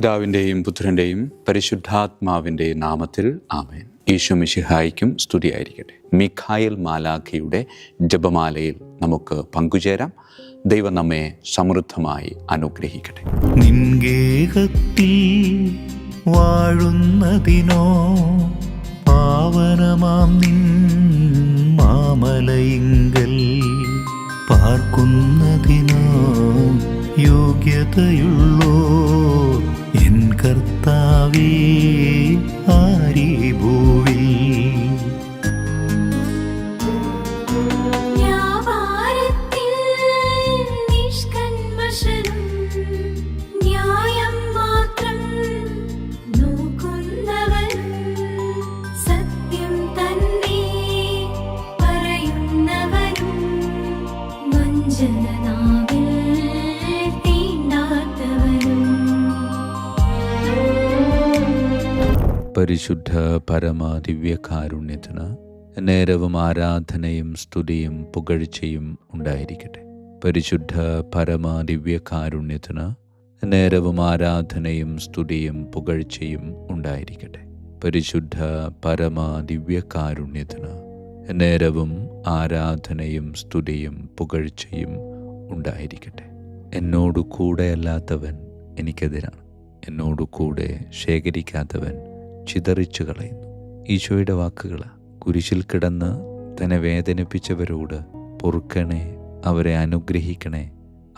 പിതാവിൻ്റെയും പുത്രൻ്റെയും പരിശുദ്ധാത്മാവിൻ്റെയും നാമത്തിൽ ആമേൻ. ഈശോ മിശിഹായ്ക്കും സ്തുതിയായിരിക്കട്ടെ. മിഖായേൽ മാലാഖയുടെ ജപമാലയിൽ നമുക്ക് പങ്കുചേരാം. ദൈവം നമ്മെ സമൃദ്ധമായി അനുഗ്രഹിക്കട്ടെ. നിൻഗേഹത്തിൽ വാഴുന്നതിനോ പാവനമാം നിൻ മാമലയിങ്കൽ പാർക്കുന്നതിനോ യോഗ്യതയുള്ളോ എൻ കർത്താവേ ആരീ ഭൂവിൽ. പരിശുദ്ധ പരമദിവ്യകാരുണ്യത്തിന് നേരവും ആരാധനയും സ്തുതിയും പുകഴ്ചയും ഉണ്ടായിരിക്കട്ടെ. പരിശുദ്ധ പരമദിവ്യകാരുണ്യത്തിന് നേരവും ആരാധനയും സ്തുതിയും പുകഴ്ചയും ഉണ്ടായിരിക്കട്ടെ. പരിശുദ്ധ പരമദിവ്യകാരുണ്യത്തിന് നേരവും ആരാധനയും സ്തുതിയും പുകഴ്ചയും ഉണ്ടായിരിക്കട്ടെ. എന്നോടു കൂടെയല്ലാത്തവൻ എനിക്കെതിരാണ്, എന്നോടു കൂടെ ശേഖരിക്കാത്തവൻ ചിതറിച്ചു കളയുന്നു. ഈശോയുടെ വാക്കുകൾ. കുരിശിൽ കിടന്ന് തന്നെ വേദനിപ്പിച്ചവരോട് പൊറുക്കണേ, അവരെ അനുഗ്രഹിക്കണേ,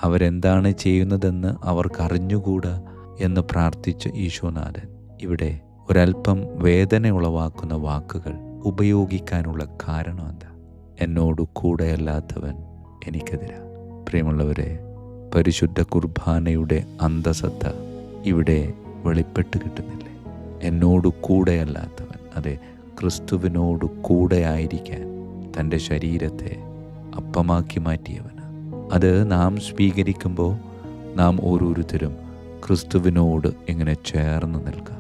അവരെന്താണ് ചെയ്യുന്നതെന്ന് അവർക്കറിഞ്ഞുകൂടാ എന്ന് പ്രാർത്ഥിച്ച ഈശോനാഥൻ ഇവിടെ ഒരൽപ്പം വേദന ഉളവാക്കുന്ന വാക്കുകൾ ഉപയോഗിക്കാനുള്ള കാരണം എന്താ? എന്നോട് കൂടെയല്ലാത്തവൻ എനിക്കെതിരാ. പ്രിയമുള്ളവരെ, പരിശുദ്ധ കുർബാനയുടെ അന്തസത്ത ഇവിടെ വെളിപ്പെട്ട് കിട്ടുന്നില്ലേ? എന്നോട് കൂടെയല്ലാത്തവൻ, അതെ, ക്രിസ്തുവിനോട് കൂടെയായിരിക്കാൻ തൻ്റെ ശരീരത്തെ അപ്പമാക്കി മാറ്റിയവന്. അത് നാം സ്വീകരിക്കുമ്പോൾ നാം ഓരോരുത്തരും ക്രിസ്തുവിനോട് ഇങ്ങനെ ചേർന്ന് നിൽക്കുക.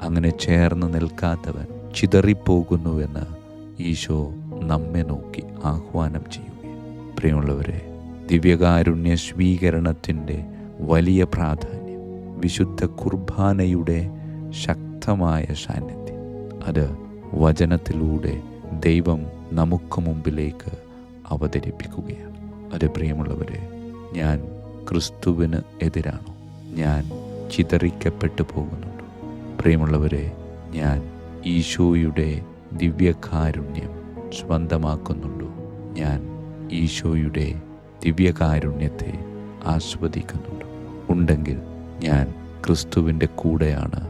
അങ്ങനെ ചേർന്ന് നിൽക്കാത്തവൻ ചിതറിപ്പോകുന്നുവെന്ന് ഈശോ നമ്മെ നോക്കി ആഹ്വാനം ചെയ്യുകയാണ്. പ്രിയമുള്ളവരെ, ദിവ്യകാരുണ്യ സ്വീകരണത്തിൻ്റെ വലിയ പ്രാധാന്യം, വിശുദ്ധ കുർബാനയുടെ ശക്തമായ സാന്നിധ്യം, അത് വചനത്തിലൂടെ ദൈവം നമുക്ക് മുമ്പിലേക്ക് അവതരിപ്പിക്കുകയാണ്. അത് പ്രിയമുള്ളവരെ, ഞാൻ ക്രിസ്തുവിന് എതിരാണോ? ഞാൻ ചിതറിക്കപ്പെട്ടു പോകുന്നുണ്ടോ? പ്രിയമുള്ളവരെ, ഞാൻ ഈശോയുടെ ദിവ്യകാരുണ്യം സ്വന്തമാക്കുന്നുണ്ടോ? ഞാൻ ഈശോയുടെ ദിവ്യകാരുണ്യത്തെ ആസ്വദിക്കുന്നുണ്ടോ? ഉണ്ടെങ്കിൽ ഞാൻ ക്രിസ്തുവിൻ്റെ കൂടെയാണ്,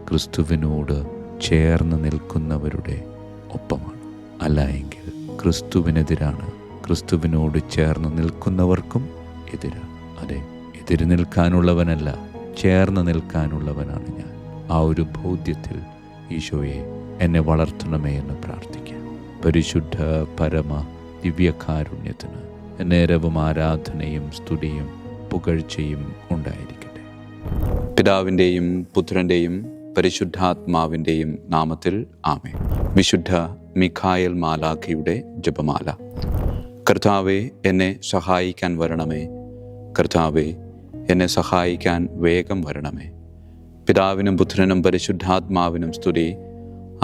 ക്രിസ്തുവിനോട് ചേർന്ന് നിൽക്കുന്നവരുടെ ഒപ്പമാണ്. അല്ല എങ്കിൽ ക്രിസ്തുവിനെതിരാണ്, ക്രിസ്തുവിനോട് ചേർന്ന് നിൽക്കുന്നവർക്കും എതിരാണ്. അതെ, എതിര് നിൽക്കാനുള്ളവനല്ല, ചേർന്ന് നിൽക്കാനുള്ളവനാണ് ഞാൻ. ആ ഒരു ബോധ്യത്തിൽ ഈശോയെ എന്നെ വളർത്തണമേ എന്ന് പ്രാർത്ഥിക്കാം. പരിശുദ്ധ പരമ ദിവ്യകാരുണ്യത്തിന് നേരവും ആരാധനയും സ്തുതിയും പുകഴ്ചയും ഉണ്ടായിരിക്കട്ടെ. പിതാവിൻ്റെയും പുത്രൻ്റെയും പരിശുദ്ധാത്മാവിൻ്റെയും നാമത്തിൽ ആമേൻ. വിശുദ്ധ മിഖായേൽ മാലാഖയുടെ ജപമാല. കർത്താവേ, എന്നെ സഹായിക്കാൻ വരണമേ. കർത്താവേ, എന്നെ സഹായിക്കാൻ വേഗം വരണമേ. പിതാവിനും പുത്രനും പരിശുദ്ധാത്മാവിനും സ്തുതി,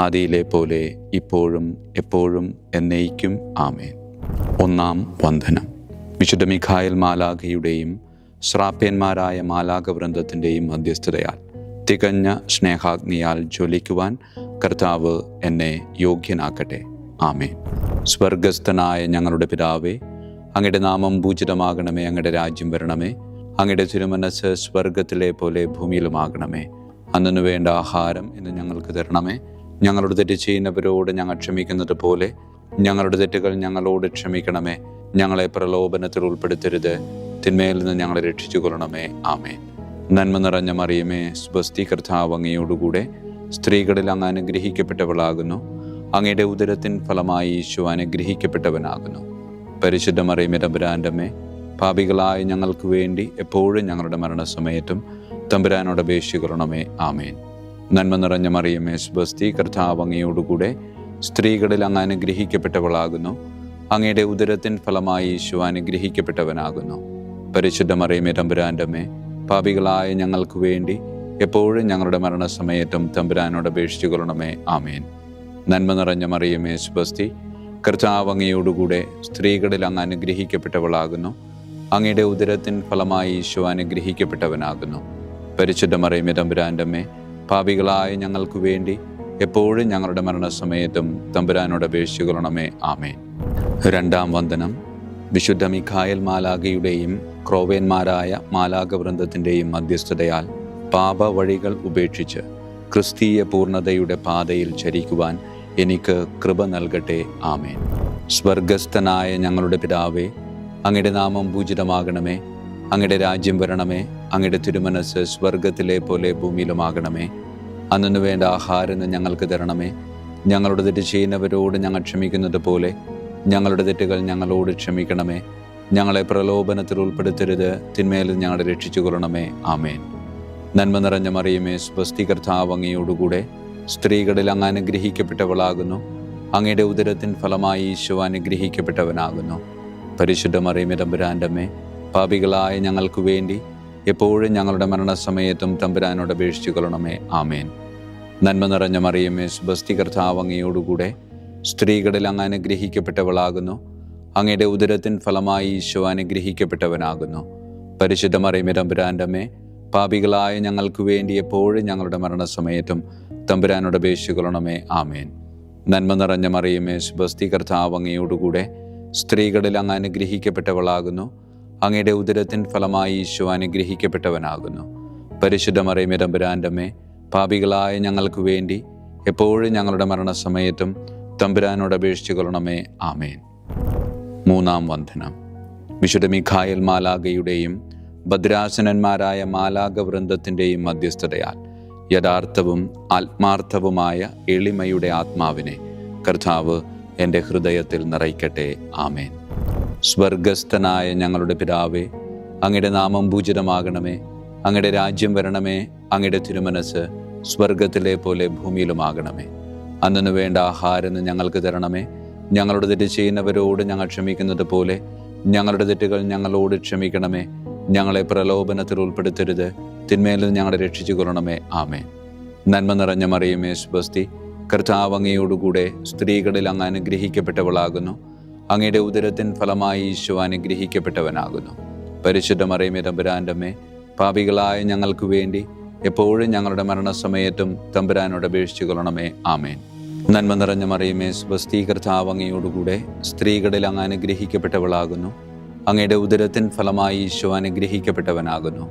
ആദിയിലെ പോലെ ഇപ്പോഴും എപ്പോഴും എന്നേക്കും ആമേൻ. ഒന്നാം വന്ദനം. വിശുദ്ധ മിഖായേൽ മാലാഖയുടെയും ശ്രാപ്യന്മാരായ മാലാഖവൃന്ദത്തിൻ്റെയും മധ്യസ്ഥതയാൽ തികഞ്ഞ സ്നേഹാഗ്നിയാൽ ജ്വലിക്കുവാൻ കർത്താവ് എന്നെ യോഗ്യനാക്കട്ടെ. ആമേൻ. സ്വർഗസ്ഥനായ ഞങ്ങളുടെ പിതാവേ, അങ്ങയുടെ നാമം പൂജിതമാകണമേ. അങ്ങയുടെ രാജ്യം വരണമേ. അങ്ങയുടെ തിരുമനസ്സ് സ്വർഗത്തിലെ പോലെ ഭൂമിയിലുമാകണമേ. അന്നു വേണ്ട ആഹാരം ഇന്ന് ഞങ്ങൾക്ക് തരണമേ. ഞങ്ങളോട് തെറ്റ് ചെയ്യുന്നവരോട് ഞങ്ങൾ ക്ഷമിക്കുന്നത് പോലെ ഞങ്ങളുടെ തെറ്റുകൾ ഞങ്ങളോട് ക്ഷമിക്കണമേ. ഞങ്ങളെ പ്രലോഭനത്തിൽ ഉൾപ്പെടുത്തരുത്, തിന്മയിൽ നിന്ന് ഞങ്ങളെ രക്ഷിച്ചു കൊള്ളണമേ. ആമേൻ. നന്മ നിറഞ്ഞ മറിയമേ, സ്വസ്തി, കർത്താവ് അങ്ങയോടുകൂടെ സ്ത്രീകളിൽ അങ്ങ് അനുഗ്രഹിക്കപ്പെട്ടവളാകുന്നു. അങ്ങയുടെ ഉദരത്തിൻ ഫലമായി ഈശോ അനുഗ്രഹിക്കപ്പെട്ടവനാകുന്നു. പരിശുദ്ധ മറിയമേ, തമ്പുരാൻ്റെ അമ്മേ, പാപികളായ ഞങ്ങൾക്ക് വേണ്ടി എപ്പോഴും ഞങ്ങളുടെ മരണസമയത്തും തമ്പുരാനോട് അപേക്ഷിക്കണമേ. ആമേൻ. നന്മ നിറഞ്ഞ മറിയമേ, സ്വസ്തി, കർത്താവ് അങ്ങയോടുകൂടെ സ്ത്രീകളിൽ അങ്ങ് അനുഗ്രഹിക്കപ്പെട്ടവളാകുന്നു. അങ്ങയുടെ ഉദരത്തിൻ ഫലമായി ഈശോ അനുഗ്രഹിക്കപ്പെട്ടവനാകുന്നു. പരിശുദ്ധ മറിയമേ, തമ്പുരാൻ്റെ അമ്മേ, പാപികളായ ഞങ്ങൾക്ക് വേണ്ടി എപ്പോഴും ഞങ്ങളുടെ മരണസമയത്തും തമ്പുരാനോട് അപേക്ഷിച്ചു കൊള്ളണമേ. ആമേൻ. നന്മ നിറഞ്ഞ മറിയമേ, സ്വസ്തി, കർത്താവ് അങ്ങയോടുകൂടെ സ്ത്രീകളിൽ അങ്ങ് അനുഗ്രഹിക്കപ്പെട്ടവളാകുന്നു. അങ്ങയുടെ ഉദരത്തിൻ ഫലമായി ഈശോ അനുഗ്രഹിക്കപ്പെട്ടവനാകുന്നു. പരിശുദ്ധ മറിയമേ, തമ്പുരാൻ്റെ അമ്മേ, പാപികളായ ഞങ്ങൾക്ക് വേണ്ടി എപ്പോഴും ഞങ്ങളുടെ മരണസമയത്തും തമ്പുരാനോട് അപേക്ഷിച്ചു കൊള്ളണമേ. ആമേൻ. രണ്ടാം വന്ദനം. വിശുദ്ധ മിഖായേൽ മാലാഖയുടെയും ക്രോവേന്മാരായ മാലാഖവൃന്ദത്തിൻ്റെയും മധ്യസ്ഥതയാൽ പാപ വഴികൾ ഉപേക്ഷിച്ച് ക്രിസ്തീയ പൂർണ്ണതയുടെ പാതയിൽ ചരിക്കുവാൻ എനിക്ക് കൃപ നൽകട്ടെ. ആമേൻ. സ്വർഗസ്ഥനായ ഞങ്ങളുടെ പിതാവേ, അങ്ങയുടെ നാമം പൂജിതമാകണമേ. അങ്ങയുടെ രാജ്യം വരണമേ. അങ്ങയുടെ തിരുമനസ് സ്വർഗത്തിലെ പോലെ ഭൂമിയിലുമാകണമേ. അന്നു വേണ്ട ആഹാരം ഞങ്ങൾക്ക് തരണമേ. ഞങ്ങളുടെ തെറ്റ് ചെയ്യുന്നവരോട് ഞങ്ങൾ ക്ഷമിക്കുന്നത് പോലെ ഞങ്ങളുടെ തെറ്റുകൾ ഞങ്ങളോട് ക്ഷമിക്കണമേ. ഞങ്ങളെ പ്രലോഭനത്തിൽ ഉൾപ്പെടുത്തരുത്, തിന്മയിൽ ഞങ്ങളെ രക്ഷിച്ചു കൊള്ളണമേ. ആമേൻ. നന്മ നിറഞ്ഞ മറിയമേ, സ്വസ്തി, കർത്താവ് അങ്ങയോടുകൂടെ സ്ത്രീകളിൽ അങ്ങ് അനുഗ്രഹിക്കപ്പെട്ടവളാകുന്നു. അങ്ങയുടെ ഉദരത്തിൻ ഫലമായി ഈശോ അനുഗ്രഹിക്കപ്പെട്ടവനാകുന്നു. പരിശുദ്ധ മറിയമേ, തമ്പുരാൻ്റെ അമ്മേ, പാപികളായ ഞങ്ങൾക്ക് വേണ്ടി എപ്പോഴും ഞങ്ങളുടെ മരണസമയത്തും തമ്പുരാനോട് അപേക്ഷിച്ചു കൊള്ളണമേ. ആമേൻ. നന്മ നിറഞ്ഞ മറിയമേ, സ്വസ്തി, കർത്താവ് അങ്ങയോടുകൂടെ സ്ത്രീകളിൽ അങ്ങ് അനുഗ്രഹിക്കപ്പെട്ടവളാകുന്നു. അങ്ങയുടെ ഉദരത്തിൻ ഫലമായി ഈശോ അനുഗ്രഹിക്കപ്പെട്ടവനാകുന്നു. പരിശുദ്ധ മറിയമേ, തമ്പുരാൻ്റെ അമ്മേ, പാപികളായ ഞങ്ങൾക്ക് വേണ്ടി എപ്പോഴും ഞങ്ങളുടെ മരണസമയത്തും തമ്പുരാനോട് അപേക്ഷിച്ചു കൊള്ളണമേ. ആമേൻ. നന്മ നിറഞ്ഞ മറിയമേ, സ്വസ്തി, കർത്താവ് അങ്ങയോടുകൂടെ സ്ത്രീകളിൽ അങ്ങ് അനുഗ്രഹിക്കപ്പെട്ടവളാകുന്നു. അങ്ങയുടെ ഉദരത്തിൻ ഫലമായി ഈശോ അനുഗ്രഹിക്കപ്പെട്ടവനാകുന്നു. പരിശുദ്ധ മറിയമേ, തമ്പുരാൻ്റെ അമ്മേ, പാപികളായ ഞങ്ങൾക്ക് വേണ്ടി എപ്പോഴും ഞങ്ങളുടെ മരണസമയത്തും തമ്പുരാനോട് അപേക്ഷിച്ചു കൊള്ളണമേ. ആമേൻ. മൂന്നാം വന്ദനം. വിശുദ്ധ മിഖായേൽ മാലാഖയുടെയും ഭദ്രാസനന്മാരായ മാലാഖവൃന്ദത്തിൻ്റെയും മധ്യസ്ഥതയാൽ യഥാർത്ഥവും ആത്മാർത്ഥവുമായ എളിമയുടെ ആത്മാവിനെ കർത്താവ് എൻ്റെ ഹൃദയത്തിൽ നിറയ്ക്കട്ടെ. ആമേൻ. സ്വർഗസ്ഥനായ ഞങ്ങളുടെ പിതാവേ, അങ്ങയുടെ നാമം പൂജിതമാകണമേ. അങ്ങയുടെ രാജ്യം വരണമേ. അങ്ങയുടെ തിരുമനസ് സ്വർഗത്തിലെ പോലെ ഭൂമിയിലുമാകണമേ. അന്നു വേണ്ട ആഹാരം ഞങ്ങൾക്ക് തരണമേ. ഞങ്ങളുടെ തെറ്റ് ചെയ്യുന്നവരോട് ഞങ്ങൾ ക്ഷമിക്കുന്നത് പോലെ ഞങ്ങളുടെ തെറ്റുകൾ ഞങ്ങളോട് ക്ഷമിക്കണമേ. ഞങ്ങളെ പ്രലോഭനത്തിൽ ഉൾപ്പെടുത്തരുത്, തിന്മയിൽ ഞങ്ങളെ രക്ഷിച്ചു കൊള്ളണമേ. ആമേൻ. നന്മ നിറഞ്ഞ മറിയമേ, സ്വസ്തി, കർത്താവ് അങ്ങയോടുകൂടെ സ്ത്രീകളിൽ അങ്ങ് അനുഗ്രഹിക്കപ്പെട്ടവളാകുന്നു. അങ്ങയുടെ ഉദരത്തിൻ ഫലമായി ഈശോ അനുഗ്രഹിക്കപ്പെട്ടവനാകുന്നു. പരിശുദ്ധ മറിയമേ, തമ്പുരാൻ്റെ അമ്മേ, പാപികളായ ഞങ്ങൾക്ക് വേണ്ടി എപ്പോഴും ഞങ്ങളുടെ മരണസമയത്തും തമ്പുരാനോട് അപേക്ഷിച്ചു കൊള്ളണമേ. ആമേൻ. നന്മ നിറഞ്ഞ മറിയമേ, സ്വസ്തി, കർത്താവ് അങ്ങയോടുകൂടെ സ്ത്രീകളിൽ അങ്ങ് അനുഗ്രഹിക്കപ്പെട്ടവളാകുന്നു. അങ്ങയുടെ ഉദരത്തിൻ ഫലമായി ഈശോ അനുഗ്രഹിക്കപ്പെട്ടവനാകുന്നു.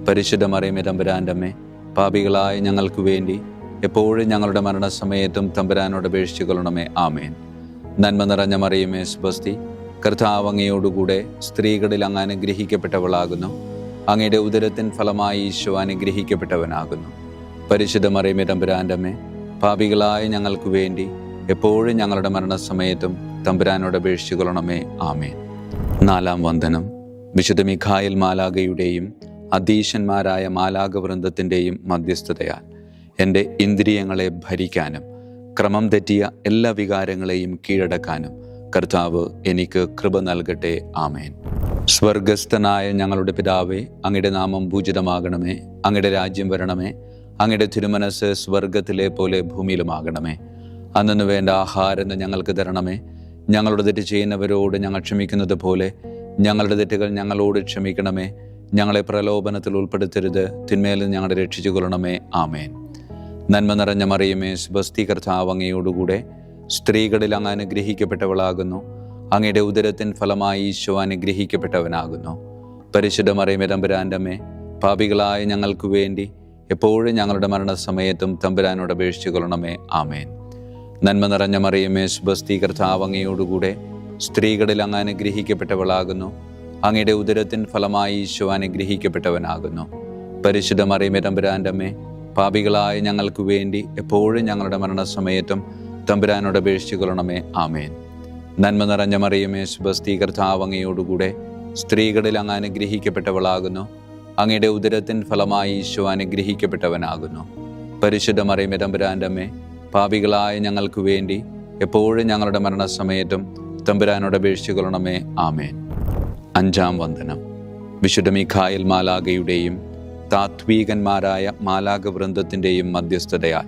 പരിശുദ്ധ മറിയമേ, തമ്പുരാൻ്റെ അമ്മേ, പാപികളായ ഞങ്ങൾക്ക് വേണ്ടി എപ്പോഴും ഞങ്ങളുടെ മരണസമയത്തും തമ്പുരാനോട് അപേക്ഷിച്ചു കൊള്ളണമേ. ആമേൻ. നന്മ നിറഞ്ഞ മറിയമേ, സ്വസ്തി, കർത്താവ് അങ്ങയോടുകൂടെ സ്ത്രീകളിൽ അങ്ങ് അനുഗ്രഹിക്കപ്പെട്ടവളാകുന്നു. അങ്ങയുടെ ഉദരത്തിൻ ഫലമായി ഈശോ അനുഗ്രഹിക്കപ്പെട്ടവനാകുന്നു. പരിശുദ്ധ മറിയമേ, തമ്പുരാൻ്റെ അമ്മേ, പാപികളായ ഞങ്ങൾക്ക് വേണ്ടി എപ്പോഴും ഞങ്ങളുടെ മരണസമയത്തും തമ്പുരാനോട് അപേക്ഷിച്ചു കൊള്ളണമേ. ആമേൻ. നാലാം വന്ദനം. വിശുദ്ധ മിഖായേൽ മാലാഖയുടെയും അധീശന്മാരായ മാലാഖവൃന്ദത്തിൻ്റെയും മധ്യസ്ഥതയാൽ എൻ്റെ ഇന്ദ്രിയങ്ങളെ ഭരിക്കാനും ക്രമം തെറ്റിയ എല്ലാ വികാരങ്ങളെയും കീഴടക്കാനും കർത്താവ് എനിക്ക് കൃപ നൽകട്ടെ. ആമേൻ. സ്വർഗസ്ഥനായ ഞങ്ങളുടെ പിതാവേ, അങ്ങയുടെ നാമം പൂജിതമാകണമേ. അങ്ങയുടെ രാജ്യം വരണമേ. അങ്ങയുടെ തിരുമനസ് സ്വർഗത്തിലെ പോലെ ഭൂമിയിലുമാകണമേ. അന്നു വേണ്ട ആഹാരം ഞങ്ങൾക്ക് തരണമേ. ഞങ്ങളുടെ തെറ്റ് ചെയ്യുന്നവരോട് ഞങ്ങൾ ക്ഷമിക്കുന്നത് പോലെ ഞങ്ങളുടെ തെറ്റുകൾ ഞങ്ങളോട് ക്ഷമിക്കണമേ. ഞങ്ങളെ പ്രലോഭനത്തിൽ ഉൾപ്പെടുത്തരുത്, തിന്മയിൽ ഞങ്ങളെ രക്ഷിച്ചു കൊള്ളണമേ. ആമേൻ. നന്മ നിറഞ്ഞ മറിയമേ, സ്വസ്തി, കർത്താവ് അങ്ങയോടുകൂടെ സ്ത്രീകളിൽ അങ്ങ് അനുഗ്രഹിക്കപ്പെട്ടവളാകുന്നു. അങ്ങയുടെ ഉദരത്തിൻ ഫലമായി ഈശോ അനുഗ്രഹിക്കപ്പെട്ടവനാകുന്നു. പരിശുദ്ധ മറിയമേ, തമ്പുരാൻ്റെ അമ്മേ, പാപികളായ ഞങ്ങൾക്ക് വേണ്ടി എപ്പോഴും ഞങ്ങളുടെ മരണസമയത്തും തമ്പുരാനോട് അപേക്ഷിച്ചു കൊള്ളണമേ. ആമേൻ. നന്മ നിറഞ്ഞ മറിയമേ, സ്വസ്തി, കർത്താവ് അങ്ങയോടുകൂടെ സ്ത്രീകളിൽ അങ്ങ് അനുഗ്രഹിക്കപ്പെട്ടവളാകുന്നു. അങ്ങയുടെ ഉദരത്തിൻ ഫലമായി ഈശോ അനുഗ്രഹിക്കപ്പെട്ടവനാകുന്നു. പരിശുദ്ധ മറിയമേ, തമ്പുരാൻ്റെ അമ്മേ, പാപികളായ ഞങ്ങൾക്ക് വേണ്ടി എപ്പോഴും ഞങ്ങളുടെ മരണസമയത്തും തമ്പുരാനോട് അപേക്ഷിച്ചു കൊള്ളണമേ. ആമേൻ. നന്മ നിറഞ്ഞ മറിയമേ, സ്വസ്തി, കർത്താവ് അങ്ങയോടുകൂടെ സ്ത്രീകളിൽ അങ്ങ് അനുഗ്രഹിക്കപ്പെട്ടവളാകുന്നു. അങ്ങയുടെ ഉദരത്തിൻ ഫലമായി ഈശോ അനുഗ്രഹിക്കപ്പെട്ടവനാകുന്നു. പരിശുദ്ധ മറിയമേ, തമ്പുരാൻ്റെ അമ്മേ, പാപികളായ ഞങ്ങൾക്ക് വേണ്ടി എപ്പോഴും ഞങ്ങളുടെ മരണസമയത്തും തമ്പുരാനോട് അപേക്ഷിച്ചു കൊള്ളണമേ. ആമേൻ. അഞ്ചാം വന്ദനം. വിശുദ്ധ മിഖായേൽ മാലാഖയുടെയും താത്വീകന്മാരായ മാലാഖവൃന്ദത്തിൻ്റെയും മധ്യസ്ഥതയാൽ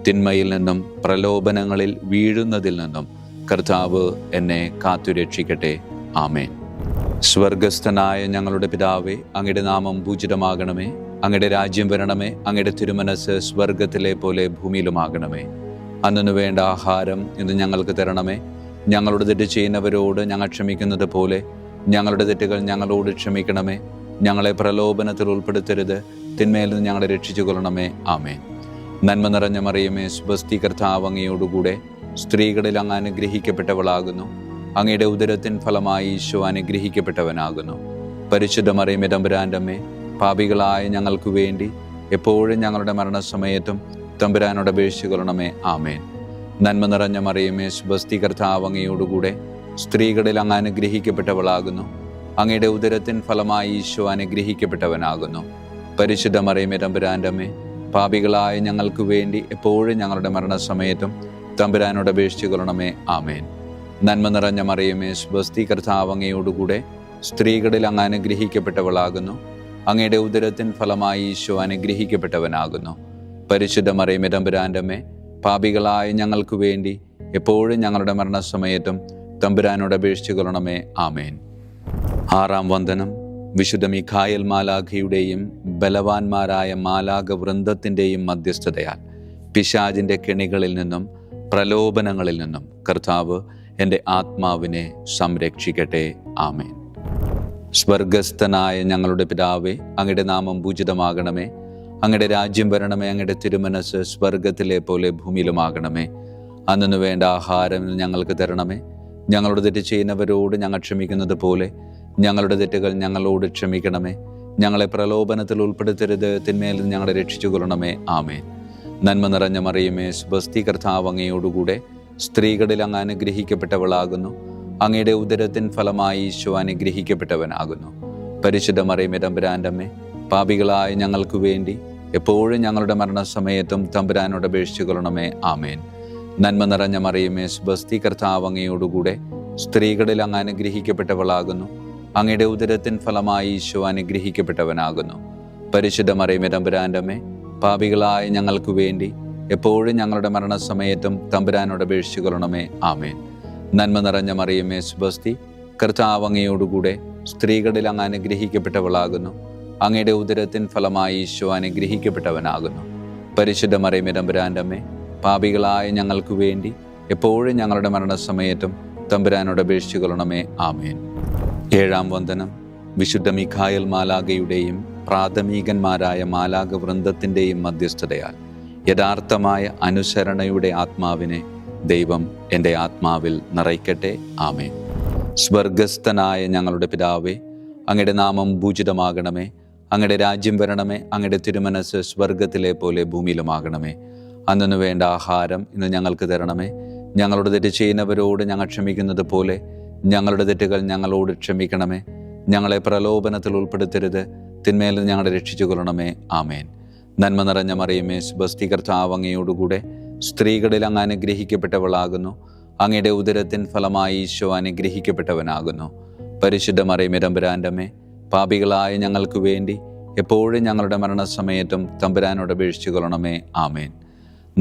തിന്മയിൽ നിന്നും പ്രലോഭനങ്ങളിൽ വീഴുന്നതിൽ നിന്നും കർത്താവ് എന്നെ കാത്തുരക്ഷിക്കട്ടെ. ആമേൻ. സ്വർഗസ്ഥനായ ഞങ്ങളുടെ പിതാവേ, അങ്ങയുടെ നാമം പൂജിതമാകണമേ. അങ്ങയുടെ രാജ്യം വരണമേ. അങ്ങയുടെ തിരുമനസ് സ്വർഗത്തിലെ പോലെ ഭൂമിയിലുമാകണമേ. അന്നു വേണ്ട ആഹാരം ഇന്ന് ഞങ്ങൾക്ക് തരണമേ. ഞങ്ങളോട് തെറ്റ് ചെയ്യുന്നവരോട് ഞങ്ങൾ ക്ഷമിക്കുന്നത് പോലെ ഞങ്ങളുടെ തെറ്റുകൾ ഞങ്ങളോട് ക്ഷമിക്കണമേ. ഞങ്ങളെ പ്രലോഭനത്തിൽ ഉൾപ്പെടുത്തരുത്, തിന്മയിൽ നിന്ന് ഞങ്ങളെ രക്ഷിച്ചു കൊള്ളണമേ. ആമേൻ. നന്മ നിറഞ്ഞ മറിയമേ, സ്വസ്തി, കർത്താവ് അങ്ങയോടുകൂടെ സ്ത്രീകളിൽ അങ്ങ് അനുഗ്രഹിക്കപ്പെട്ടവളാകുന്നു. അങ്ങയുടെ ഉദരത്തിൻ ഫലമായി ഈശോ അനുഗ്രഹിക്കപ്പെട്ടവനാകുന്നു. പരിശുദ്ധ മറിയമേ, തമ്പുരാൻ്റെ അമ്മേ, പാപികളായ ഞങ്ങൾക്ക് വേണ്ടി എപ്പോഴും ഞങ്ങളുടെ മരണസമയത്തും തമ്പുരാനോട് അപേക്ഷിച്ചു കൊള്ളണമേ. ആമേൻ. നന്മ നിറഞ്ഞ മറിയമേ, സ്വസ്തി, കർത്താവ് അങ്ങയോടുകൂടെ സ്ത്രീകളിൽ അങ്ങ് അനുഗ്രഹിക്കപ്പെട്ടവളാകുന്നു. അങ്ങയുടെ ഉദരത്തിൻ ഫലമായി ഈശോ അനുഗ്രഹിക്കപ്പെട്ടവനാകുന്നു. പരിശുദ്ധ മറിയമേ, തമ്പുരാൻ്റെ അമ്മേ, പാപികളായ ഞങ്ങൾക്ക് വേണ്ടി എപ്പോഴും ഞങ്ങളുടെ മരണസമയത്തും തമ്പുരാനോട് അപേക്ഷിച്ചു കൊള്ളണമേ. ആമേൻ. നന്മ നിറഞ്ഞ മറിയമേ, സ്വസ്തി, കർത്താവ് അങ്ങയോടുകൂടെ സ്ത്രീകളിൽ അങ്ങ് അനുഗ്രഹിക്കപ്പെട്ടവളാകുന്നു. അങ്ങയുടെ ഉദരത്തിൻ ഫലമായി ഈശോ അനുഗ്രഹിക്കപ്പെട്ടവനാകുന്നു. പരിശുദ്ധ മറിയമേ, തമ്പുരാൻ്റെ അമ്മേ, പാപികളായ ഞങ്ങൾക്ക് വേണ്ടി എപ്പോഴും ഞങ്ങളുടെ മരണസമയത്തും തമ്പുരാനോട് അപേക്ഷിച്ചു കൊള്ളണമേ. ആമേൻ. ആറാം വന്ദനം. വിശുദ്ധ മിഖായേൽ മാലാഖയുടെയും ബലവാന്മാരായ മാലാഖ വൃന്ദത്തിൻ്റെയും മധ്യസ്ഥതയാൽ പിശാചിൻ്റെ കെണികളിൽ നിന്നും പ്രലോഭനങ്ങളിൽ നിന്നും കർത്താവ് എൻ്റെ ആത്മാവിനെ സംരക്ഷിക്കട്ടെ. ആമേൻ. സ്വർഗസ്ഥനായ ഞങ്ങളുടെ പിതാവേ, അങ്ങയുടെ നാമം പൂജിതമാകണമേ. അങ്ങയുടെ രാജ്യം വരണമേ. അങ്ങയുടെ തിരുമനസ് സ്വർഗത്തിലെ പോലെ ഭൂമിയിലുമാകണമേ. അന്നു വേണ്ട ആഹാരം ഞങ്ങൾക്ക് തരണമേ. ഞങ്ങളോട് തെറ്റ് ചെയ്യുന്നവരോട് ഞങ്ങൾ ക്ഷമിക്കുന്നത് പോലെ ഞങ്ങളുടെ തെറ്റുകൾ ഞങ്ങളോട് ക്ഷമിക്കണമേ. ഞങ്ങളെ പ്രലോഭനത്തിൽ ഉൾപ്പെടുത്തരുത്, തിന്മയിൽ നിന്ന് ഞങ്ങളെ രക്ഷിച്ചു കൊള്ളണമേ. ആമേൻ. നന്മ നിറഞ്ഞ മറിയമേ, സ്വസ്തി, കർത്താവ് അങ്ങയോടുകൂടെ സ്ത്രീകളിൽ അങ്ങ് അനുഗ്രഹിക്കപ്പെട്ടവളാകുന്നു. അങ്ങയുടെ ഉദരത്തിൻ ഫലമായി ഈശോ അനുഗ്രഹിക്കപ്പെട്ടവനാകുന്നു. പരിശുദ്ധ മറിയമേ, തമ്പുരാൻ്റെ അമ്മേ, പാപികളായ ഞങ്ങൾക്ക് വേണ്ടി എപ്പോഴും ഞങ്ങളുടെ മരണസമയത്തും തമ്പുരാനോട് അപേക്ഷിച്ചു കൊള്ളണമേ. ആമേൻ. നന്മ നിറഞ്ഞ മറിയമേ, സ്വസ്തി, കർത്താവ് അങ്ങയോടുകൂടെ സ്ത്രീകളിൽ അങ്ങ് അനുഗ്രഹിക്കപ്പെട്ടവളാകുന്നു. അങ്ങയുടെ ഉദരത്തിൻ ഫലമായി ഈശോ അനുഗ്രഹിക്കപ്പെട്ടവനാകുന്നു. പരിശുദ്ധ മറിയമേ, തമ്പുരാൻ്റെ അമ്മേ, പാപികളായ ഞങ്ങൾക്ക് വേണ്ടി എപ്പോഴും ഞങ്ങളുടെ മരണസമയത്തും തമ്പുരാനോട് അപേക്ഷിച്ചു കൊള്ളണമേ. ആമേൻ. നന്മ നിറഞ്ഞ മറിയമേ, സ്വസ്തി, കർത്താവ് അങ്ങയോടുകൂടെ സ്ത്രീകളിൽ അങ്ങ് അനുഗ്രഹിക്കപ്പെട്ടവളാകുന്നു. അങ്ങയുടെ ഉദരത്തിൻ ഫലമായി ഈശോ അനുഗ്രഹിക്കപ്പെട്ടവനാകുന്നു. പരിശുദ്ധ മറിയമേ, തമ്പുരാൻ്റെ അമ്മേ, പാപികളായ ഞങ്ങൾക്ക് വേണ്ടി എപ്പോഴും ഞങ്ങളുടെ മരണസമയത്തും തമ്പുരാനോട് അപേക്ഷിച്ചു കൊള്ളണമേ. ആമേൻ. ഏഴാം വന്ദനം. വിശുദ്ധ മിഖായേൽ മാലാഖയുടെയും പ്രാഥമികന്മാരായ മാലാഖ വൃന്ദത്തിൻ്റെയും മധ്യസ്ഥതയാൽ യഥാർത്ഥമായ അനുസരണയുടെ ആത്മാവിനെ ദൈവം എൻ്റെ ആത്മാവിൽ നിറയ്ക്കട്ടെ. ആമേൻ. സ്വർഗസ്ഥനായ ഞങ്ങളുടെ പിതാവേ, അങ്ങയുടെ നാമം പൂജിതമാകണമേ. അങ്ങയുടെ രാജ്യം വരണമേ. അങ്ങയുടെ തിരുമനസ് സ്വർഗത്തിലെ പോലെ ഭൂമിയിലുമാകണമേ. അന്നു വേണ്ട ആഹാരം ഇന്ന് ഞങ്ങൾക്ക് തരണമേ. ഞങ്ങളോട് തെറ്റ് ചെയ്യുന്നവരോട് ഞങ്ങൾ ക്ഷമിക്കുന്നത് പോലെ ഞങ്ങളുടെ തെറ്റുകൾ ഞങ്ങളോട് ക്ഷമിക്കണമേ. ഞങ്ങളെ പ്രലോഭനത്തിൽ ഉൾപ്പെടുത്തരുത്, തിന്മയിൽ നിന്ന് ഞങ്ങളെ രക്ഷിച്ചു കൊള്ളണമേ. ആമേൻ. നന്മ നിറഞ്ഞ മറിയമേ, സ്വസ്തി, കർത്താവ് അങ്ങയോടുകൂടെ സ്ത്രീകളിൽ അങ്ങ് അനുഗ്രഹിക്കപ്പെട്ടവളാകുന്നു. അങ്ങയുടെ ഉദരത്തിൻ ഫലമായി ഈശോ അനുഗ്രഹിക്കപ്പെട്ടവനാകുന്നു. പരിശുദ്ധ മറിയമേ, തമ്പുരാൻ്റെ അമ്മേ, പാപികളായ ഞങ്ങൾക്ക് വേണ്ടി എപ്പോഴും ഞങ്ങളുടെ മരണസമയത്തും തമ്പുരാനോട് അപേക്ഷിച്ചു കൊള്ളണമേ. ആമേൻ.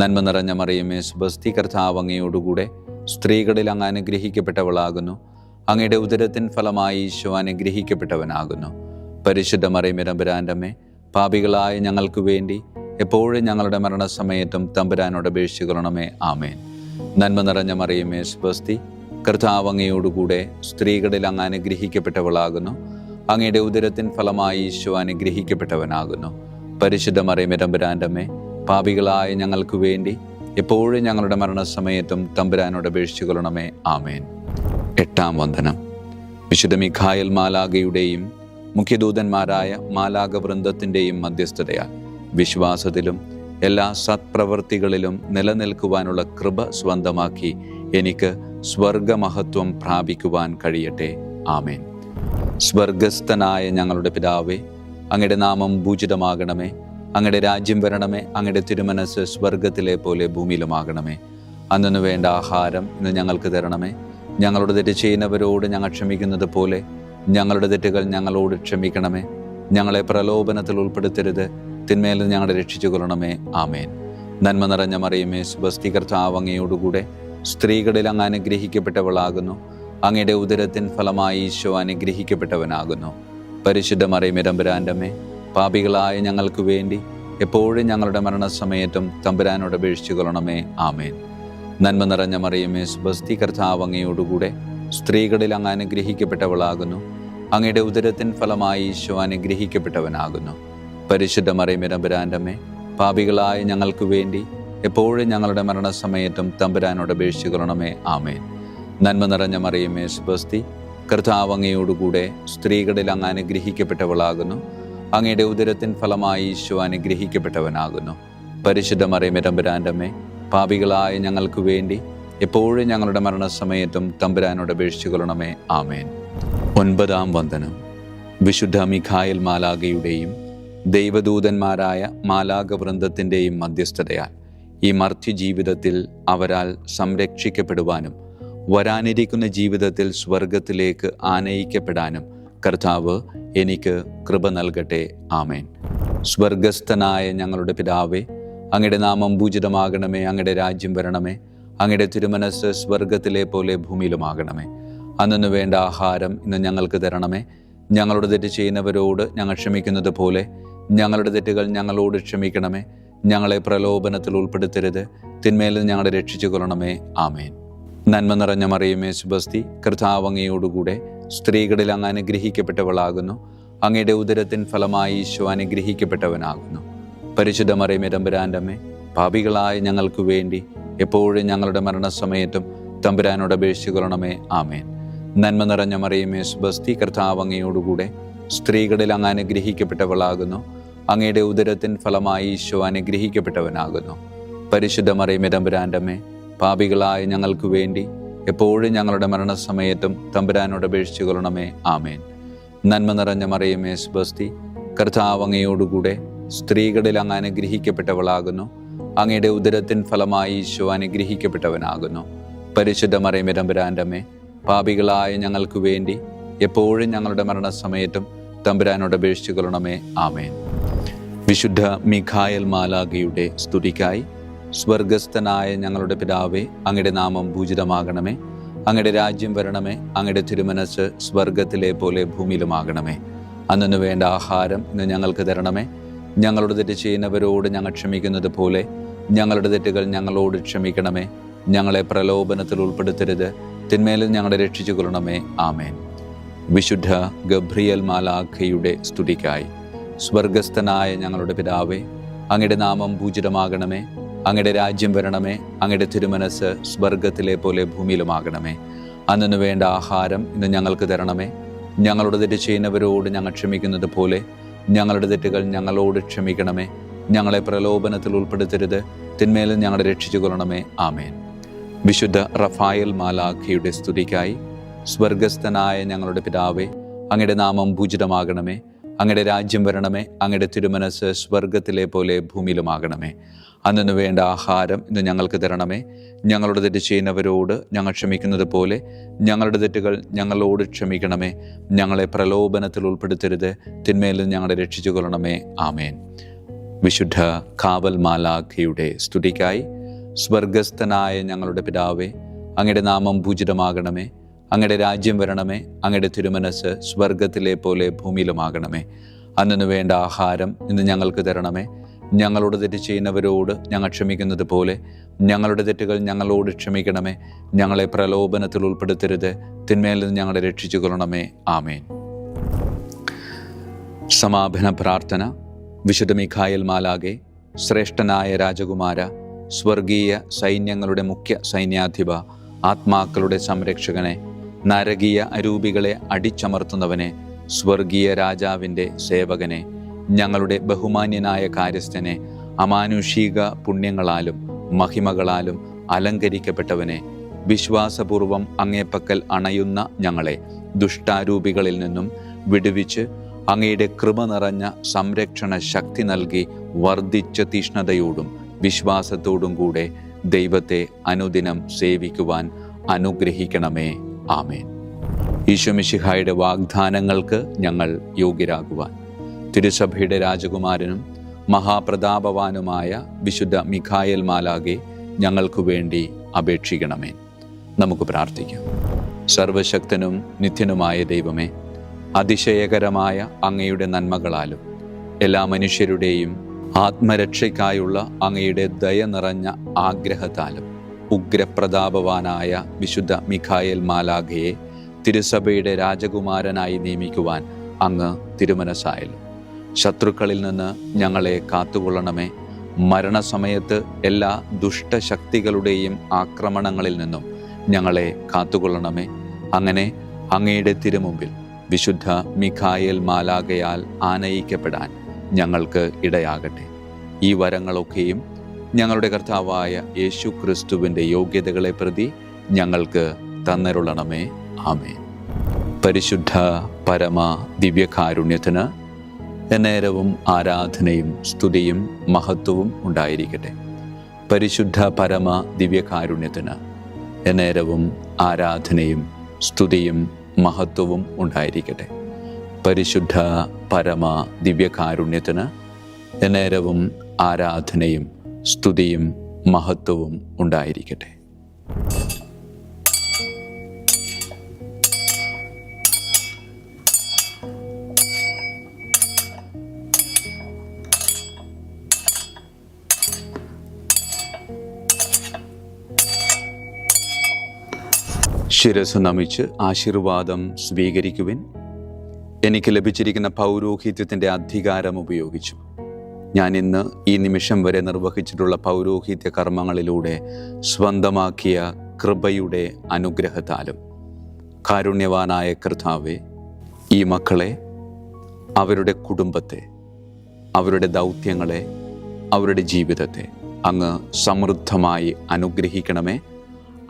നന്മ നിറഞ്ഞ മറിയമേ, സ്വസ്തി, കർത്താവ് അങ്ങയോടുകൂടെ സ്ത്രീകളിൽ അങ്ങ് അനുഗ്രഹിക്കപ്പെട്ടവളാകുന്നു. അങ്ങയുടെ ഉദരത്തിൻ ഫലമായി ഈശോ അനുഗ്രഹിക്കപ്പെട്ടവനാകുന്നു. പരിശുദ്ധ മറിയമേ, തമ്പുരാൻ്റെ അമ്മേ, പാപികളായ ഞങ്ങൾക്ക് വേണ്ടി എപ്പോഴും ഞങ്ങളുടെ മരണസമയത്തും തമ്പുരാനോട് അപേക്ഷിച്ചു കൊള്ളണമേ. ആമേൻ. നന്മ നിറഞ്ഞ മറിയമേ, സ്വസ്തി, കർത്താവ് അങ്ങയോടുകൂടെ സ്ത്രീകളിൽ അങ്ങ് അനുഗ്രഹിക്കപ്പെട്ടവളാകുന്നു. അങ്ങയുടെ ഉദരത്തിൻ ഫലമായി ഈശോ അനുഗ്രഹിക്കപ്പെട്ടവനാകുന്നു. പരിശുദ്ധ മറിയമേ, തമ്പുരാൻ്റെ അമ്മേ, പാപികളായ ഞങ്ങൾക്ക് വേണ്ടി എപ്പോഴും ഞങ്ങളുടെ മരണസമയത്തും തമ്പുരാനോട് അപേക്ഷിച്ചു കൊള്ളണമേ. ആമേൻ. എട്ടാം വന്ദനം. വിശുദ്ധ മിഖായേൽ മാലാഖയുടെയും മുഖ്യദൂതന്മാരായ മാലാഖ വൃന്ദത്തിൻ്റെയും മധ്യസ്ഥതയാൽ വിശ്വാസത്തിലും എല്ലാ സത്പ്രവൃത്തികളിലും നിലനിൽക്കുവാനുള്ള കൃപ സ്വന്തമാക്കി എനിക്ക് സ്വർഗമഹത്വം പ്രാപിക്കുവാൻ കഴിയട്ടെ. ആമേൻ. സ്വർഗസ്ഥനായ ഞങ്ങളുടെ പിതാവേ, അങ്ങയുടെ നാമം പൂജിതമാകണമേ. അങ്ങയുടെ രാജ്യം വരണമേ. അങ്ങയുടെ തിരുമനസ് സ്വർഗത്തിലെ പോലെ ഭൂമിയിലുമാകണമേ. അന്നു വേണ്ട ആഹാരം ഇന്ന് ഞങ്ങൾക്ക് തരണമേ. ഞങ്ങളോട് തെറ്റ് ചെയ്യുന്നവരോട് ഞങ്ങൾ ക്ഷമിക്കുന്നത് പോലെ ഞങ്ങളുടെ തെറ്റുകൾ ഞങ്ങളോട് ക്ഷമിക്കണമേ. ഞങ്ങളെ പ്രലോഭനത്തിൽ ഉൾപ്പെടുത്തരുത്, തിന്മയിൽ നിന്ന് ഞങ്ങളെ രക്ഷിച്ചു കൊള്ളണമേ. ആമേൻ. നന്മ നിറഞ്ഞ മറിയമേ, സ്വസ്തി, കർത്താവ് അങ്ങയോടുകൂടെ സ്ത്രീകളിൽ അങ്ങ് അനുഗ്രഹിക്കപ്പെട്ടവളാകുന്നു. അങ്ങയുടെ ഉദരത്തിൻ ഫലമായി ഈശോ അനുഗ്രഹിക്കപ്പെട്ടവനാകുന്നു. പരിശുദ്ധ മറിയമേ, തമ്പുരാന്റെ അമ്മേ, പാപികളായ ഞങ്ങൾക്ക് വേണ്ടി എപ്പോഴും ഞങ്ങളുടെ മരണസമയത്തും തമ്പുരാനോട് അപേക്ഷിച്ചു കൊള്ളണമേ. ആമേൻ. നന്മ നിറഞ്ഞ മറിയമേ, സ്വസ്തി, കർത്താവ് അങ്ങയോടുകൂടെ സ്ത്രീകളിൽ അങ്ങ് അനുഗ്രഹിക്കപ്പെട്ടവളാകുന്നു. അങ്ങയുടെ ഉദരത്തിൻ ഫലമായി ഈശോ അനുഗ്രഹിക്കപ്പെട്ടവനാകുന്നു. പരിശുദ്ധ മറിയമേ, തമ്പുരാന്റെ അമ്മേ, പാപികളായ ഞങ്ങൾക്ക് വേണ്ടി എപ്പോഴും ഞങ്ങളുടെ മരണസമയത്തും തമ്പുരാനോട് അപേക്ഷിച്ചു കൊള്ളണമേ. ആമേൻ. നന്മ നിറഞ്ഞ മറിയമേ, സ്വസ്തി, കർത്താവ് അങ്ങയോടുകൂടെ സ്ത്രീകളിൽ അങ്ങ് അനുഗ്രഹിക്കപ്പെട്ടവളാകുന്നു. അങ്ങയുടെ ഉദരത്തിൻ ഫലമായി ഈശോ അനുഗ്രഹിക്കപ്പെട്ടവനാകുന്നു. പരിശുദ്ധ മറിയമേ, തമ്പുരാന്റെ അമ്മേ, പാപികളായ ഞങ്ങൾക്ക് വേണ്ടി എപ്പോഴും ഞങ്ങളുടെ മരണസമയത്തും തമ്പുരാനോട് അപേക്ഷിച്ചു കൊള്ളണമേ. ആമേൻ. 9-ാം വന്ദനം. വിശുദ്ധ മിഖായേൽ മാലാഖയുടെയും ദൈവദൂതന്മാരായ മാലാഖവൃന്ദത്തിൻ്റെയും മധ്യസ്ഥതയാൽ ഈ മർത്യ ജീവിതത്തിൽ അവരാൽ സംരക്ഷിക്കപ്പെടുവാനും വരാനിരിക്കുന്ന ജീവിതത്തിൽ സ്വർഗത്തിലേക്ക് ആനയിക്കപ്പെടാനും കർത്താവ് എനിക്ക് കൃപ നൽകട്ടെ. ആമേൻ. സ്വർഗസ്ഥനായ ഞങ്ങളുടെ പിതാവേ, അങ്ങയുടെ നാമം പൂജിതമാകണമേ. അങ്ങയുടെ രാജ്യം വരണമേ. അങ്ങയുടെ തിരുമനസ്സ് സ്വർഗത്തിലെ പോലെ ഭൂമിയിലുമാകണമേ. അന്നു വേണ്ട ആഹാരം ഇന്ന് ഞങ്ങൾക്ക് തരണമേ. ഞങ്ങളുടെ തെറ്റ് ചെയ്യുന്നവരോട് ഞങ്ങൾ ക്ഷമിക്കുന്നത് പോലെ ഞങ്ങളുടെ തെറ്റുകൾ ഞങ്ങളോട് ക്ഷമിക്കണമേ. ഞങ്ങളെ പ്രലോഭനത്തിൽ ഉൾപ്പെടുത്തരുത്, തിന്മയിൽ നിന്ന് ഞങ്ങളെ രക്ഷിച്ചു കൊള്ളണമേ. ആമേൻ. നന്മ നിറഞ്ഞ മറിയമേ, സ്വസ്തി, കർത്താവ് അങ്ങയോടുകൂടെ സ്ത്രീകളിൽ അങ്ങ് അനുഗ്രഹിക്കപ്പെട്ടവളാകുന്നു. അങ്ങയുടെ ഉദരത്തിൻ ഫലമായി ഈശോ അനുഗ്രഹിക്കപ്പെട്ടവനാകുന്നു. പരിശുദ്ധ മറിയമേ, തമ്പുരാന്റെ അമ്മേ, പാപികളായ ഞങ്ങൾക്ക് വേണ്ടി എപ്പോഴും ഞങ്ങളുടെ മരണസമയത്തും തമ്പുരാനോട് അപേക്ഷിച്ചു കൊള്ളണമേ. ആമേൻ. നന്മ നിറഞ്ഞ മറിയമേ, സ്വസ്തി, കർത്താവ് അങ്ങയോടുകൂടെ സ്ത്രീകളിൽ അങ്ങ് അനുഗ്രഹിക്കപ്പെട്ടവളാകുന്നു. അങ്ങയുടെ ഉദരത്തിൻ ഫലമായി ഈശോ അനുഗ്രഹിക്കപ്പെട്ടവനാകുന്നു. പരിശുദ്ധ മറിയമേ, തമ്പുരാന്റെ അമ്മേ, പാപികളായ ഞങ്ങൾക്ക് വേണ്ടി എപ്പോഴും ഞങ്ങളുടെ മരണസമയത്തും തമ്പുരാനോട് അപേക്ഷിച്ചു കൊള്ളണമേ. ആമേൻ. നന്മ നിറഞ്ഞ മറിയമേ, സ്വസ്തി, കർത്താവ് അങ്ങയോടുകൂടെ സ്ത്രീകളിൽ അങ്ങ് അനുഗ്രഹിക്കപ്പെട്ടവളാകുന്നു. അങ്ങയുടെ ഉദരത്തിൻ ഫലമായി ഈശോ അനുഗ്രഹിക്കപ്പെട്ടവനാകുന്നു. പരിശുദ്ധ മറിയമേ, തമ്പുരാന്റെ അമ്മേ, പാപികളായ ഞങ്ങൾക്ക് വേണ്ടി എപ്പോഴും ഞങ്ങളുടെ മരണസമയത്തും തമ്പുരാനോട് അപേക്ഷിച്ചു കൊള്ളണമേ. ആമേൻ. വിശുദ്ധ മിഖായേൽ മാലാഖയുടെ സ്തുതിക്കായി. സ്വർഗസ്ഥനായ ഞങ്ങളുടെ പിതാവേ, അങ്ങയുടെ നാമം പൂജിതമാകണമേ. അങ്ങയുടെ രാജ്യം വരണമേ. അങ്ങയുടെ തിരുമനസ്സ് സ്വർഗത്തിലെ പോലെ ഭൂമിയിലുമാകണമേ. അന്നു വേണ്ട ആഹാരം ഇന്ന് ഞങ്ങൾക്ക് തരണമേ. ഞങ്ങളുടെ തെറ്റ് ചെയ്യുന്നവരോട് ഞങ്ങൾ ക്ഷമിക്കുന്നത് പോലെ ഞങ്ങളുടെ തെറ്റുകൾ ഞങ്ങളോട് ക്ഷമിക്കണമേ. ഞങ്ങളെ പ്രലോഭനത്തിൽ ഉൾപ്പെടുത്തരുത്, തിന്മയിൽ ഞങ്ങളെ രക്ഷിച്ചു കൊള്ളണമേ. ആമേൻ. വിശുദ്ധ ഗബ്രിയേൽ മാലാഖയുടെ സ്തുതിക്കായി. സ്വർഗസ്ഥനായ ഞങ്ങളുടെ പിതാവേ, അങ്ങയുടെ നാമം പൂജിതമാകണമേ. അങ്ങയുടെ രാജ്യം വരണമേ. അങ്ങയുടെ തിരുമനസ്സ് സ്വർഗത്തിലെ പോലെ ഭൂമിയിലുമാകണമേ. അന്നു വേണ്ട ആഹാരം ഇന്ന് ഞങ്ങൾക്ക് തരണമേ. ഞങ്ങളുടെ തെറ്റ് ചെയ്യുന്നവരോട് ഞങ്ങൾ ക്ഷമിക്കുന്നത് പോലെ ഞങ്ങളുടെ തെറ്റുകൾ ഞങ്ങളോട് ക്ഷമിക്കണമേ. ഞങ്ങളെ പ്രലോഭനത്തിൽ ഉൾപ്പെടുത്തരുത്, തിന്മയിൽ ഞങ്ങളെ രക്ഷിച്ചു കൊള്ളണമേ. ആമേൻ. വിശുദ്ധ റഫായേൽ മാലാഖയുടെ സ്തുതിക്കായി. സ്വർഗസ്ഥനായ ഞങ്ങളുടെ പിതാവേ, അങ്ങയുടെ നാമം പൂജിതമാകണമേ. അങ്ങയുടെ രാജ്യം വരണമേ. അങ്ങയുടെ തിരുമനസ്സ് സ്വർഗത്തിലെ പോലെ ഭൂമിയിലുമാകണമേ. അന്നു വേണ്ട ആഹാരം ഇന്ന് ഞങ്ങൾക്ക് തരണമേ. ഞങ്ങളുടെ തെറ്റ് ചെയ്യുന്നവരോട് ഞങ്ങൾ ക്ഷമിക്കുന്നത് പോലെ ഞങ്ങളുടെ തെറ്റുകൾ ഞങ്ങളോട് ക്ഷമിക്കണമേ. ഞങ്ങളെ പ്രലോഭനത്തിൽ ഉൾപ്പെടുത്തരുത്, തിന്മയിൽ ഞങ്ങളെ രക്ഷിച്ചു കൊള്ളണമേ. ആമേൻ. വിശുദ്ധ കാവൽ മാലാഖയുടെ സ്തുതിക്കായി. സ്വർഗസ്ഥനായ ഞങ്ങളുടെ പിതാവേ, അങ്ങയുടെ നാമം പൂജിതമാകണമേ. അങ്ങയുടെ രാജ്യം വരണമേ. അങ്ങയുടെ തിരുമനസ്സ് സ്വർഗത്തിലെ പോലെ ഭൂമിയിലുമാകണമേ. അന്നു വേണ്ട ആഹാരം ഇന്ന് ഞങ്ങൾക്ക് തരണമേ. ഞങ്ങളുടെ തെറ്റ് ചെയ്യുന്നവരോട് ഞങ്ങൾ ക്ഷമിക്കുന്നത് പോലെ ഞങ്ങളുടെ തെറ്റുകൾ ഞങ്ങളോട് ക്ഷമിക്കണമേ. ഞങ്ങളെ പ്രലോഭനത്തിൽ ഉൾപ്പെടുത്തരുത്, തിന്മയിൽ നിന്ന് ഞങ്ങളെ രക്ഷിച്ചു കൊള്ളണമേ. ആമേൻ. സമാപന പ്രാർത്ഥന. വിശുദ്ധ മിഖായേൽ മാലാഖേ, ശ്രേഷ്ഠനായ രാജകുമാര, സ്വർഗീയ സൈന്യങ്ങളുടെ മുഖ്യ സൈന്യാധിപ, ആത്മാക്കളുടെ സംരക്ഷകനെ, നരകീയ അരൂപികളെ അടിച്ചമർത്തുന്നവനെ, സ്വർഗീയ രാജാവിൻ്റെ സേവകനെ, ഞങ്ങളുടെ ബഹുമാന്യനായ കാര്യസ്ഥനെ, അമാനുഷിക പുണ്യങ്ങളാലും മഹിമകളാലും അലങ്കരിക്കപ്പെട്ടവനെ, വിശ്വാസപൂർവം അങ്ങേപ്പക്കൽ അണയുന്ന ഞങ്ങളെ ദുഷ്ടാരൂപികളിൽ നിന്നും വിടുവിച്ച് അങ്ങയുടെ കൃപ നിറഞ്ഞ സംരക്ഷണ ശക്തി നൽകി വർദ്ധിച്ച തീഷ്ണതയോടും വിശ്വാസത്തോടും കൂടെ ദൈവത്തെ അനുദിനം സേവിക്കുവാൻ അനുഗ്രഹിക്കണമേ. ആമേൻ. ഈശോ മിശിഹായുടെ വാഗ്ദാനങ്ങൾക്ക് ഞങ്ങൾ യോഗ്യരാകുവാൻ തിരുസഭയുടെ രാജകുമാരനും മഹാപ്രതാപവാനുമായ വിശുദ്ധ മിഖായേൽ മാലാഖെ ഞങ്ങൾക്കു വേണ്ടി അപേക്ഷിക്കണമേ. നമുക്ക് പ്രാർത്ഥിക്കാം. സർവശക്തനും നിത്യനുമായ ദൈവമേ, അതിശയകരമായ അങ്ങയുടെ നന്മകളാലും എല്ലാ മനുഷ്യരുടെയും ആത്മരക്ഷയ്ക്കായുള്ള അങ്ങയുടെ ദയ നിറഞ്ഞ ആഗ്രഹത്താലും ഉഗ്രപ്രതാപവാനായ വിശുദ്ധ മിഖായേൽ മാലാഖയെ തിരുസഭയുടെ രാജകുമാരനായി നിയമിക്കുവാൻ അങ്ങ് തിരുമനസ്സായല്ലോ. ശത്രുക്കളിൽ നിന്ന് ഞങ്ങളെ കാത്തുകൊള്ളണമേ. മരണസമയത്ത് എല്ലാ ദുഷ്ടശക്തികളുടെയും ആക്രമണങ്ങളിൽ നിന്നും ഞങ്ങളെ കാത്തുകൊള്ളണമേ. അങ്ങനെ അങ്ങയുടെ തിരുമുമ്പിൽ വിശുദ്ധ മിഖായേൽ മാലാഖയാൽ ആനയിക്കപ്പെടാൻ ഞങ്ങൾക്ക് ഇടയാകട്ടെ. ഈ വരങ്ങളൊക്കെയും ഞങ്ങളുടെ കർത്താവായ യേശു ക്രിസ്തുവിൻ്റെ യോഗ്യതകളെ പ്രതി ഞങ്ങൾക്ക് തന്നരുളണമേ. ആമേൻ. പരിശുദ്ധ പരമ ദിവ്യകാരുണ്യത്തിന് എന്നേരവും ആരാധനയും സ്തുതിയും മഹത്വവും ഉണ്ടായിരിക്കട്ടെ. പരിശുദ്ധ പരമ ദിവ്യകാരുണ്യത്തിന് എന്നേരവും ആരാധനയും സ്തുതിയും മഹത്വവും ഉണ്ടായിരിക്കട്ടെ. പരിശുദ്ധ പരമ ദിവ്യകാരുണ്യത്തിന് എന്നേരവും ആരാധനയും സ്തുതിയും മഹത്വവും ഉണ്ടായിരിക്കട്ടെ. ശിരസ് നമിച്ച് ആശീർവാദം സ്വീകരിക്കുവിൻ. എനിക്ക് ലഭിച്ചിരിക്കുന്ന പൗരോഹിത്യത്തിൻ്റെ അധികാരം ഉപയോഗിച്ചു ഞാൻ ഇന്ന് ഈ നിമിഷം വരെ നിർവഹിച്ചിട്ടുള്ള പൗരോഹിത്യ കർമ്മങ്ങളിലൂടെ സ്വന്തമാക്കിയ കൃപയുടെ അനുഗ്രഹത്താലും കാരുണ്യവാനായ കർത്താവേ, ഈ മക്കളെ, അവരുടെ കുടുംബത്തെ, അവരുടെ ദൗത്യങ്ങളെ, അവരുടെ ജീവിതത്തെ അങ്ങ് സമൃദ്ധമായി അനുഗ്രഹിക്കണമേ.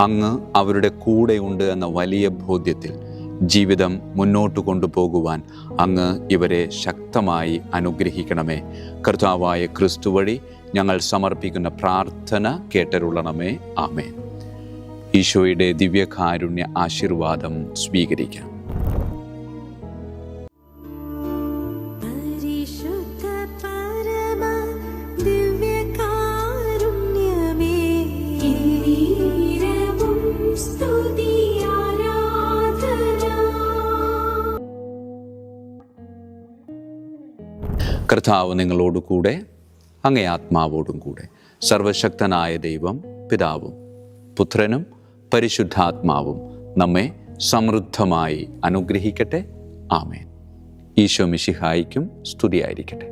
അങ്ങ് അവരുടെ കൂടെയുണ്ട് എന്ന വലിയ ബോധ്യത്തിൽ ജീവിതം മുന്നോട്ട് കൊണ്ടുപോകുവാൻ അങ്ങ് ഇവരെ ശക്തമായി അനുഗ്രഹിക്കണമേ. കർത്താവായ ക്രിസ്തു വഴി ഞങ്ങൾ സമർപ്പിക്കുന്ന പ്രാർത്ഥന കേട്ടരുളണമേ. ആമേൻ. ഈശോയുടെ ദിവ്യകാരുണ്യ ആശീർവാദം സ്വീകരിക്കാം. കർത്താവ് നിങ്ങളോട് കൂടെ, അങ്ങേ ആത്മാവോടും കൂടെ. സർവശക്തനായ ദൈവം പിതാവും പുത്രനും പരിശുദ്ധാത്മാവും നമ്മെ സമൃദ്ധമായി അനുഗ്രഹിക്കട്ടെ. ആമേൻ. ഈശോ മിശിഹായിക്കും സ്തുതിയായിരിക്കട്ടെ.